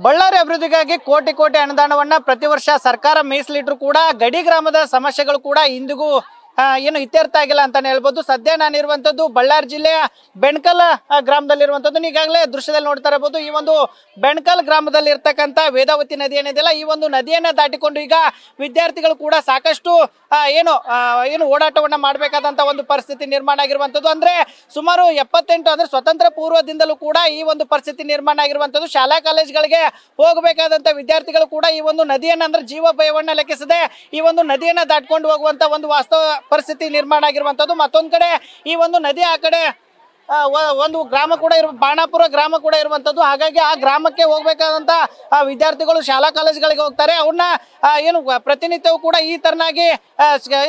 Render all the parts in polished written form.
ಬಳ್ಳಾರಿ ಅಭಿವೃದ್ಧಿಗಾಗಿ ಕೋಟಿ ಕೋಟಿ ಅನುದಾನವನ್ನ ಪ್ರತಿ ವರ್ಷ ಸರ್ಕಾರ ಮೀಸಲಿಟ್ಟರು ಕೂಡ ಗಡಿ ಗ್ರಾಮದ ಸಮಸ್ಯೆಗಳು ಕೂಡ ಇಂದಿಗೂ ಏನು ಇತ್ಯರ್ಥ ಆಗಿಲ್ಲ ಅಂತಾನೆ ಹೇಳ್ಬೋದು. ಸದ್ಯ ನಾನಿರುವಂತದ್ದು ಬಳ್ಳಾರಿ ಜಿಲ್ಲೆಯ ಬೆಣಕಲ್ ಗ್ರಾಮದಲ್ಲಿರುವಂತದ್ದು. ಈಗಾಗಲೇ ದೃಶ್ಯದಲ್ಲಿ ನೋಡ್ತಾ ಇರಬಹುದು. ಈ ಒಂದು ಬೆಣಕಲ್ ಗ್ರಾಮದಲ್ಲಿ ಇರ್ತಕ್ಕಂಥ ವೇದಾವತಿ ನದಿ ಏನಿದೆಯಲ್ಲ, ಈ ಒಂದು ನದಿಯನ್ನ ದಾಟಿಕೊಂಡು ಈಗ ವಿದ್ಯಾರ್ಥಿಗಳು ಕೂಡ ಸಾಕಷ್ಟು ಏನು ಓಡಾಟವನ್ನ ಮಾಡಬೇಕಾದಂತ ಒಂದು ಪರಿಸ್ಥಿತಿ ನಿರ್ಮಾಣ ಆಗಿರುವಂತದ್ದು. ಅಂದ್ರೆ ಸುಮಾರು 78 ಅಂದ್ರೆ ಸ್ವತಂತ್ರ ಪೂರ್ವದಿಂದಲೂ ಕೂಡ ಈ ಒಂದು ಪರಿಸ್ಥಿತಿ ನಿರ್ಮಾಣ ಆಗಿರುವಂತದ್ದು. ಶಾಲಾ ಕಾಲೇಜುಗಳಿಗೆ ಹೋಗಬೇಕಾದಂತ ವಿದ್ಯಾರ್ಥಿಗಳು ಕೂಡ ಈ ಒಂದು ನದಿಯನ್ನ ಅಂದ್ರೆ ಜೀವ ಭಯವನ್ನ ಲೆಕ್ಕಿಸದೆ ಈ ಒಂದು ನದಿಯನ್ನ ದಾಟ್ಕೊಂಡು ಹೋಗುವಂತ ಒಂದು ವಾಸ್ತವ ಪರಿಸ್ಥಿತಿ ನಿರ್ಮಾಣ ಆಗಿರುವಂತದ್ದು. ಮತ್ತೊಂದ್ ಕಡೆ ಈ ಒಂದು ನದಿ ಆ ಕಡೆ ಒಂದು ಗ್ರಾಮ ಕೂಡ ಬಾಣಾಪುರ ಗ್ರಾಮ ಕೂಡ ಇರುವಂತದ್ದು. ಹಾಗಾಗಿ ಆ ಗ್ರಾಮಕ್ಕೆ ಹೋಗ್ಬೇಕಾದಂತ ವಿದ್ಯಾರ್ಥಿಗಳು ಶಾಲಾ ಕಾಲೇಜುಗಳಿಗೆ ಹೋಗ್ತಾರೆ. ಅವ್ರನ್ನ ಏನು ಪ್ರತಿನಿತ್ಯವೂ ಕೂಡ ಈ ತರನಾಗಿ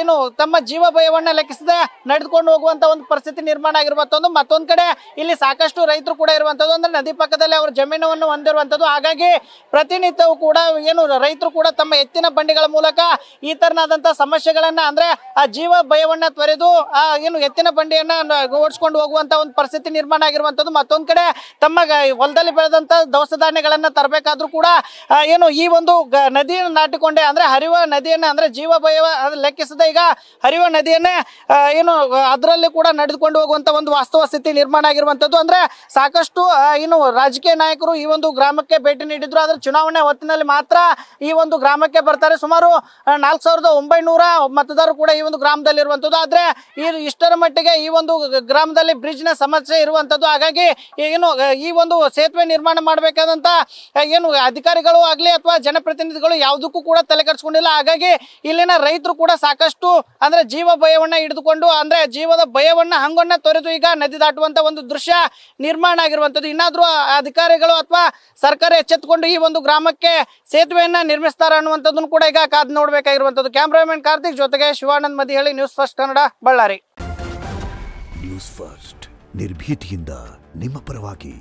ಏನು ತಮ್ಮ ಜೀವ ಭಯವನ್ನ ಲೆಕ್ಕಿಸದೆ ನಡೆದುಕೊಂಡು ಹೋಗುವಂತ ಒಂದು ಪರಿಸ್ಥಿತಿ ನಿರ್ಮಾಣ ಆಗಿರುವಂತದ್ದು. ಮತ್ತೊಂದ್ ಕಡೆ ಇಲ್ಲಿ ಸಾಕಷ್ಟು ರೈತರು ಕೂಡ ಇರುವಂತದ್ದು. ಅಂದ್ರೆ ನದಿ ಪಕ್ಕದಲ್ಲಿ ಅವರ ಜಮೀನನ್ನು ಹೊಂದಿರುವಂತದ್ದು. ಹಾಗಾಗಿ ಪ್ರತಿನಿತ್ಯವೂ ಕೂಡ ಏನು ರೈತರು ಕೂಡ ತಮ್ಮ ಎತ್ತಿನ ಬಂಡಿಗಳ ಮೂಲಕ ಈ ತರನಾದಂತ ಸಮಸ್ಯೆಗಳನ್ನ ಅಂದ್ರೆ ಆ ಜೀವ ಭಯವನ್ನ ತೊರೆದು ಏನು ಎತ್ತಿನ ಬಂಡಿಯನ್ನ ಓಡಿಸ್ಕೊಂಡು ಹೋಗುವಂತ ಪರಿಸ್ಥಿತಿ ನಿರ್ಮಾಣ ಆಗಿರುವಂತದ್ದು. ಮತ್ತೊಂದ್ ಕಡೆ ತಮ್ಮ ಹೊಲದಲ್ಲಿ ಬೆಳೆದಂತ ದವಸ ಧಾನ್ಯಗಳನ್ನ ತರಬೇಕಾದ್ರೂ ಕೂಡ ಏನು ಈ ಒಂದು ನದಿಯನ್ನು ನಾಟಿಕೊಂಡೆ ಅಂದ್ರೆ ಹರಿವ ನದಿಯನ್ನ ಅಂದ್ರೆ ಜೀವ ಭಯ ಲೆಕ್ಕಿಸದೆ ಈಗ ಹರಿವ ನದಿಯನ್ನೇ ಏನು ಅದರಲ್ಲಿ ಕೂಡ ನಡೆದುಕೊಂಡು ಹೋಗುವಂತ ಒಂದು ವಾಸ್ತವ ಸ್ಥಿತಿ ನಿರ್ಮಾಣ ಆಗಿರುವಂತದ್ದು. ಅಂದ್ರೆ ಸಾಕಷ್ಟು ಏನು ರಾಜಕೀಯ ನಾಯಕರು ಈ ಒಂದು ಗ್ರಾಮಕ್ಕೆ ಭೇಟಿ ನೀಡಿದ್ರು. ಆದ್ರೆ ಚುನಾವಣೆ ಹೊತ್ತಿನಲ್ಲಿ ಮಾತ್ರ ಈ ಒಂದು ಗ್ರಾಮಕ್ಕೆ ಬರ್ತಾರೆ. ಸುಮಾರು 4900 ಮತದಾರರು ಕೂಡ ಈ ಒಂದು ಗ್ರಾಮದಲ್ಲಿ ಇರುವಂತದ್ದು. ಆದ್ರೆ ಇಷ್ಟರ ಮಟ್ಟಿಗೆ ಈ ಒಂದು ಗ್ರಾಮದಲ್ಲಿ ಬ್ರಿಡ್ಜ್ ನ ಸಮಸ್ಯೆ ಇರುವಂತದ್ದು. ಹಾಗಾಗಿ ಏನು ಈ ಒಂದು ಸೇತುವೆ ನಿರ್ಮಾಣ ಮಾಡಬೇಕಾದಂತ ಏನು ಅಧಿಕಾರಿಗಳು ಆಗ್ಲಿ ಅಥವಾ ಜನಪ್ರತಿನಿಧಿಗಳು ಯಾವುದಕ್ಕೂ ಕೂಡ ತಲೆ ಕೆಡಿಸ್ಕೊಂಡಿಲ್ಲ. ಹಾಗಾಗಿ ಇಲ್ಲಿನ ರೈತರು ಕೂಡ ಸಾಕಷ್ಟು ಅಂದ್ರೆ ಜೀವ ಭಯವನ್ನ ಹಿಡಿದುಕೊಂಡು ಅಂದ್ರೆ ಜೀವದ ಭಯವನ್ನ ಹಂಗನ್ನ ತೊರೆದು ಈಗ ನದಿ ದಾಟುವಂತ ಒಂದು ದೃಶ್ಯ ನಿರ್ಮಾಣ ಆಗಿರುವಂತದ್ದು. ಇನ್ನಾದ್ರೂ ಅಧಿಕಾರಿಗಳು ಅಥವಾ ಸರ್ಕಾರ ಎಚ್ಚೆತ್ತುಕೊಂಡು ಈ ಒಂದು ಗ್ರಾಮಕ್ಕೆ ಸೇತುವೆಯನ್ನ ನಿರ್ಮಿಸ್ತಾರ ಅನ್ನುವಂಥದ್ದನ್ನು ಕೂಡ ಈಗ ಕಾದು ನೋಡ್ಬೇಕಾಗಿರುವಂತದ್ದು. ಕ್ಯಾಮ್ರಾಮನ್ ಕಾರ್ತಿಕ್ ಜೊತೆಗೆ Shivanand Madihalli, news first Kannada, Ballari. News first ನಿರ್ಭೀತಿಯಿಂದ ನಿಮ್ಮ ಪರವಾಗಿ.